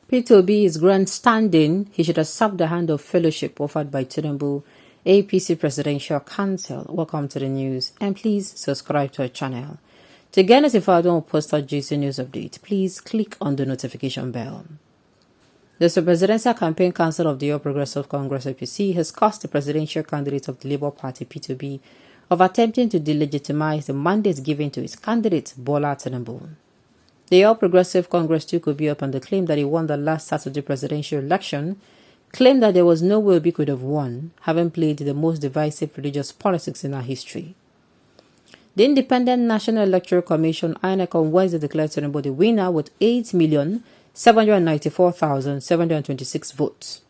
P2B is grandstanding. He should accept the hand of fellowship offered by Tinubu APC Presidential Council. Welcome to the news, and please subscribe to our channel. To get notified when we post our juicy news update, please click on the notification bell. The Presidential Campaign Council of the All Progressive Congress APC has accused the presidential candidate of the Labour Party P2B of attempting to delegitimize the mandate given to its candidate Bola Tinubu. The All Progressive Congress took Obi up on the claim that he won the last Saturday presidential election, claimed that there was no way Obi could have won, having played the most divisive religious politics in our history. The Independent National Electoral Commission (INEC) on Wednesday declared Tinubu the winner with 8,794,726 votes.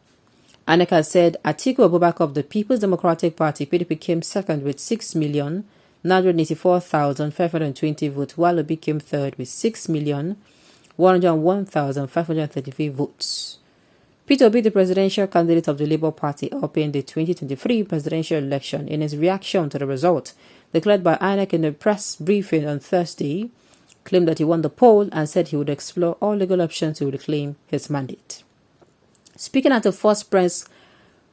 INEC has said Atiku Abubakar of the People's Democratic Party (PDP) came second with 6,984,520 votes, while Obi came third with 6,101,533 votes. Peter Obi, the presidential candidate of the Labour Party, opened the 2023 presidential election. In his reaction to the result declared by INEC in a press briefing on Thursday, claimed that he won the poll and said he would explore all legal options to reclaim his mandate. Speaking at a first press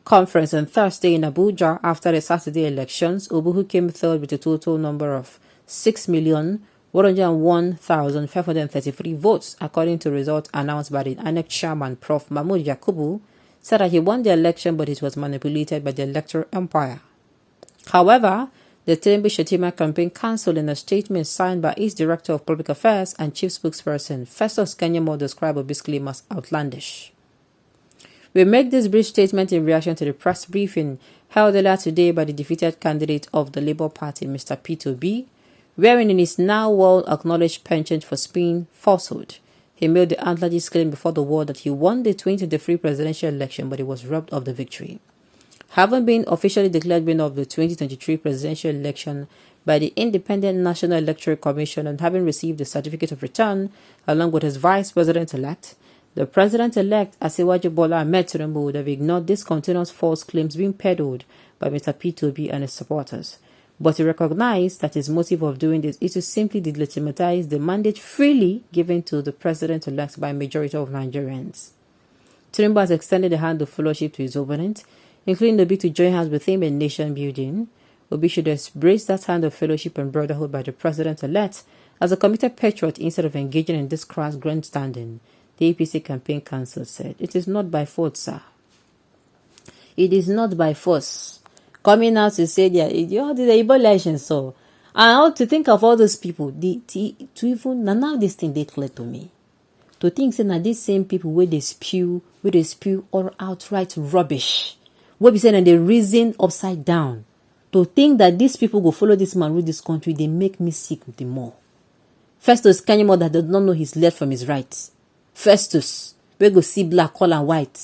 conference on Thursday in Abuja after the Saturday elections, Obuhu came third with a total number of 6,101,533 votes, according to results announced by the INEC chairman, Prof. Mahmood Yakubu, said that he won the election but it was manipulated by the electoral empire. However, the Tinubu Campaign Council, in a statement signed by its Director of Public Affairs and Chief Spokesperson, Festus Kenyamo, described Obi's claim as outlandish. We make this brief statement in reaction to the press briefing held earlier today by the defeated candidate of the Labour Party, Mr. P2B, wherein in his now well-acknowledged penchant for spin falsehood, he made the outlandish claim before the world that he won the 2023 presidential election, but he was robbed of the victory. Having been officially declared winner of the 2023 presidential election by the Independent National Electoral Commission and having received the certificate of return along with his vice president-elect, the president-elect Asiwaju Bola Ahmed Tinubu would have ignored these continuous false claims being peddled by Mr. P2B and his supporters. But he recognized that his motive of doing this is to simply delegitimize the mandate freely given to the president-elect by a majority of Nigerians. Tinubu has extended the hand of fellowship to his opponent, including Obi to join hands with him in nation building. Obi should embrace that hand of fellowship and brotherhood by the president-elect as a committed patriot instead of engaging in this crass grandstanding, the APC Campaign Council said. It is not by force, sir. It is not by force. Coming out to say the Igbo election, so. And how to think of all those people, to even, now this thing they clear to me. To think that these same people where they spew all outright rubbish. What be saying and they reason upside down. To think that these people go follow this man rule this country, they make me sick the more. Festus Kenyamo that does not know his left from his right. Festus, we go see black, color, and white.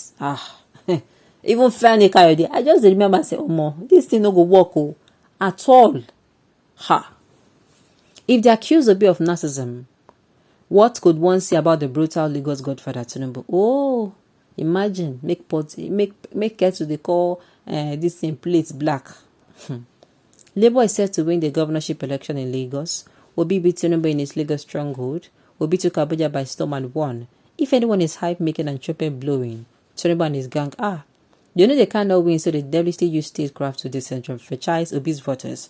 Even Fanny Kayode, I just remember I say, this thing no go work at all. If they accuse Obi of narcissism, what could one say about the brutal Lagos godfather Tinubu? Oh, imagine make get to the call this thing plates black. Labour is set to win the governorship election in Lagos. Obi beat Tinubu in his Lagos stronghold. Obi took Abuja by storm and won. If anyone is hype making and trumpet blowing, Tinubu and his gang are. They know they cannot win, so they devilishly use statecraft to disenfranchise Obi's voters.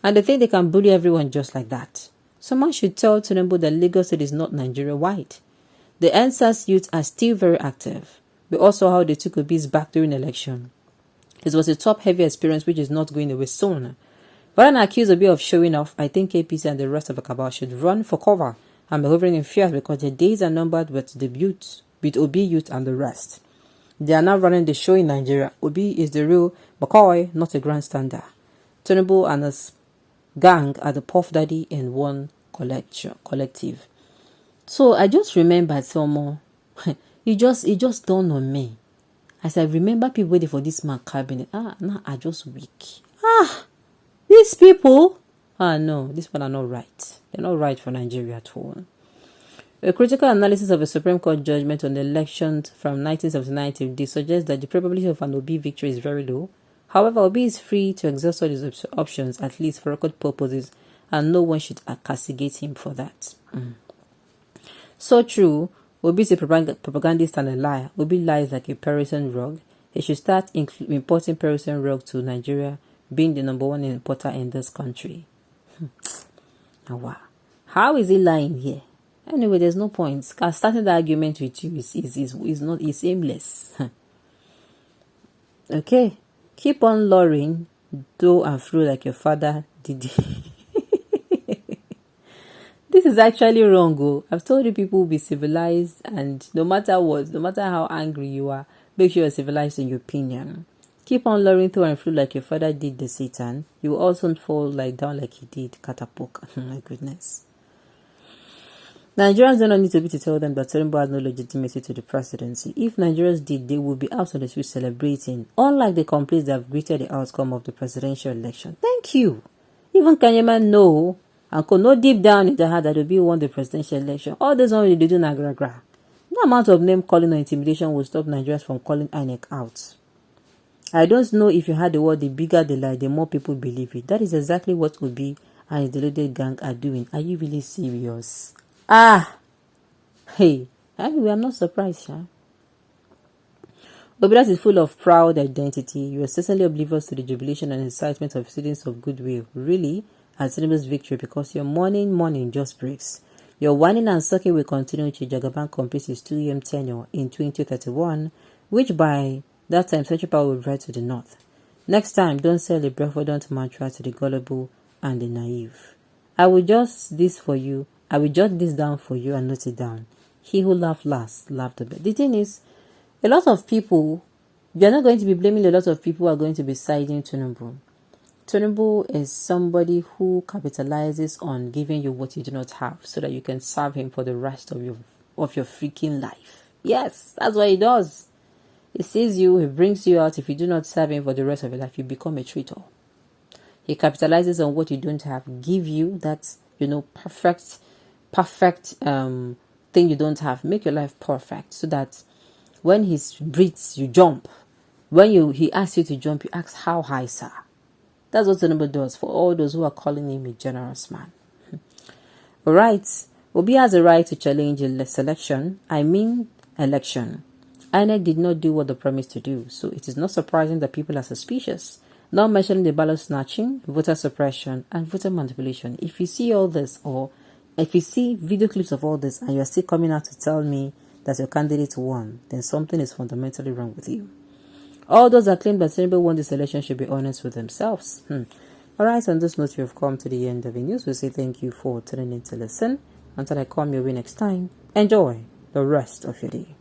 And they think they can bully everyone just like that. Someone should tell Tinubu that Lagos State is not Nigeria-wide. The NSAS youth are still very active. We also how they took Obi's back during the election. It was a top-heavy experience which is not going away soon. But an accused Obi of showing off, I think APC and the rest of the cabal should run for cover and be hovering in fear because their days are numbered with the youth, with Obi youth and the rest. They are now running the show in Nigeria. Obi is the real McCoy, not a grandstander. Tinubu and his gang are the Puff Daddy in one collective. So I just remembered someone. it just dawned on me. As I remember people waiting for this man cabinet. Now I just weak. These people. No, these people are not right. They're not right for Nigeria at all. A critical analysis of a Supreme Court judgment on the elections from 1979 till today suggests that the probability of an Obi victory is very low. However, Obi is free to exhaust all his options, at least for record purposes, and no one should castigate him for that. So true, Obi's a propagandist and a liar. Obi lies like a Persian rug. He should start importing Persian rug to Nigeria, being the #1 importer in this country. Wow. How is he lying here? Anyway, there's no point. Starting the argument with you is aimless. Okay. Keep on luring, do and fro like your father did. This is actually wrong. Oh. I've told you people will be civilized, and no matter what, no matter how angry you are, make sure you're civilized in your opinion. Keep on luring through and through like your father did the Satan. You will also fall down like he did Catapult. My goodness. Nigerians don't need to be to tell them that Tinubu has no legitimacy to the presidency. If Nigerians did, they would be out on the street celebrating, unlike the complaints that have greeted the outcome of the presidential election. Thank you. Even Kanyeman know and could know deep down in the heart that Obi won the presidential election. All this one they do nagra. No amount of name calling or intimidation will stop Nigerians from calling INEC out. I don't know if you heard the word, the bigger the lie, the more people believe it. That is exactly what Obi and his deluded gang are doing. Are you really serious? Hey. Anyway, I'm not surprised, huh? Obiras is full of proud identity. You are certainly oblivious to the jubilation and incitement of students of goodwill. Really? At Tinubu's victory, because your morning just breaks. Your whining and sucking will continue till Jagaban completes his 2 year tenure in 2031, which by that time Central Power will revert to the north. Next time, don't sell a breath-verdant mantra to the gullible and the naive. I will jot this down for you and note it down. He who laughed last, laughed the best. The thing is, a lot of people, you're not going to be blaming a lot of people who are going to be siding Tinubu. Tinubu is somebody who capitalizes on giving you what you do not have so that you can serve him for the rest of your freaking life. Yes, that's what he does. He sees you, he brings you out. If you do not serve him for the rest of your life, you become a traitor. He capitalizes on what you don't have, give you that, perfect thing you don't have, make your life perfect so that when he breathes, you jump. When he asks you to jump, you ask, how high, sir? That's what Tinubu does for all those who are calling him a generous man. Alright, Obi has a right to challenge election. INEC did not do what they promised to do, so it is not surprising that people are suspicious. Not mentioning the ballot snatching, voter suppression, and voter manipulation. If you see all this, or if you see video clips of all this, and you're still coming out to tell me that your candidate won, then something is fundamentally wrong with you. All those that claim that Tinubu won this election should be honest with themselves. Alright, on this note, we have come to the end of the news. We say thank you for tuning in to listen. Until I come your way next time, enjoy the rest of your day.